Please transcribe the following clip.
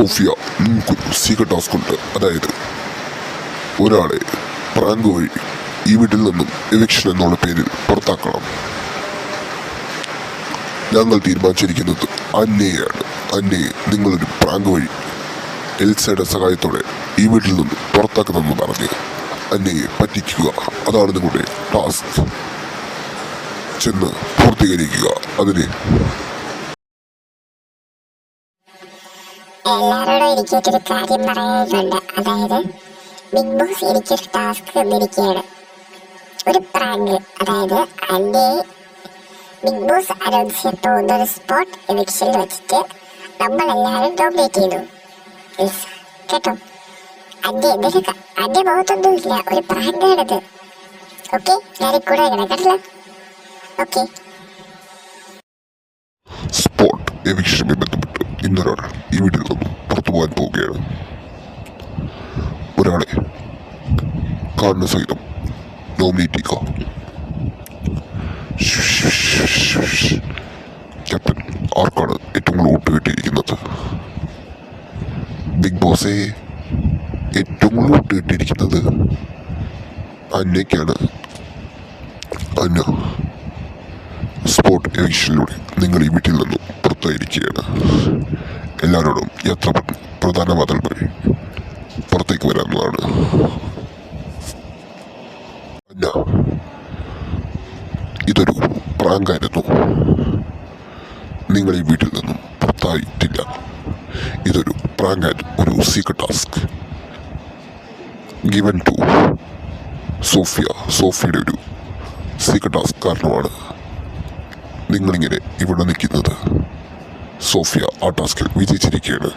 Sophia, നിങ്ങൾക്കൊരു secret task ഉണ്ട്. അതായത് ഒരാളെ പ്രാങ്ക് വഴി ഈ വീട്ടിൽ നിന്നും എവിക്ഷൻ എന്നുള്ള പേരിൽ പുറത്താക്കണം. ഞങ്ങൾ തീരുമാനിച്ചിരിക്കുന്നത് അന്നയെയാണ്. അന്നയെ നിങ്ങളൊരു പ്രാങ്ക് വഴി എൽസയുടെ സഹായത്തോടെ ഈ വീട്ടിൽ നിന്നും പുറത്താക്കുമെന്ന് പറഞ്ഞ് അന്നയെ പറ്റിക്കുക. അതാണ് നിങ്ങളുടെ ടാസ്ക്. ചെന്ന് പൂർത്തീകരിക്കുക. അതിന് എല്ലാവരോടും എനിക്കൊരു കാര്യം പറയാനുണ്ട്. അതായത് ബിഗ് ബോസ് എനിക്കൊരു ടാസ്ക് തന്നിരിക്കുകയാണ്. ഒരു പ്രാങ്ക്. അതായത് അന്നയെ ബിഗ് ബോസ് അനൗൺസ് ചെയ്യാൻ പോകുന്ന ഒരു സ്പോട്ട് എവിക്ഷനിൽ വെച്ചിട്ട് നമ്മളെല്ലാവരും നോമിനേറ്റ് ചെയ്തു. കേട്ടോ, അന്റെ മുഖത്തൊന്നുമില്ല, ഒരു പ്രാങ്കാണത്. ഓക്കെ, ഞാനും കൂടെ കേട്ടില്ല. ഓക്കെ, സ്പോട്ട് എവിക്ഷനുമായി ബന്ധപ്പെട്ട് ഇന്നൊരാൾ ഈ വീട്ടിൽ നിന്നും പുറത്തു പോകാൻ പോവുകയാണ്. ഒരാളെ കാണുന്ന സഹിതം നോമിനേറ്റ് ചെയ്യുക. ക്യാപ്റ്റൻ, ആർക്കാണ് ഏറ്റവും കൂടുതൽ വോട്ട് കിട്ടിയിരിക്കുന്നത്? ബിഗ് ബോസെ, ഏറ്റവും കൂടുതൽ വോട്ട് കിട്ടിയിരിക്കുന്നത് അന്നയ്ക്കാണ്. അന്ന സ്പോട്ട് എവിക്ഷനിലൂടെ നിങ്ങൾ ഈ വീട്ടിൽ നിന്നും പുറത്തായിരിക്കുകയാണ്. എല്ലാവരോടും യാത്ര പ്രധാന വാതിൽ വഴി പുറത്തേക്ക് വരാവുന്നതാണ്. അന്ന, ഇതൊരു പ്രാങ്കായിരുന്നു. നിങ്ങൾ ഈ വീട്ടിൽ നിന്നും പുറത്തായിട്ടില്ല. ഇതൊരു പ്രാങ്കായിരുന്നു, ഒരു secret task given to Sophia. സോഫിയയുടെ ഒരു സീക്രട്ട് ടാസ്ക് കാരണമാണ് നിങ്ങളിങ്ങനെ ഇവിടെ നിൽക്കുന്നത്. സോഫിയ ആ ടാസ്കിൽ വിജയിച്ചിരിക്കുകയാണ്.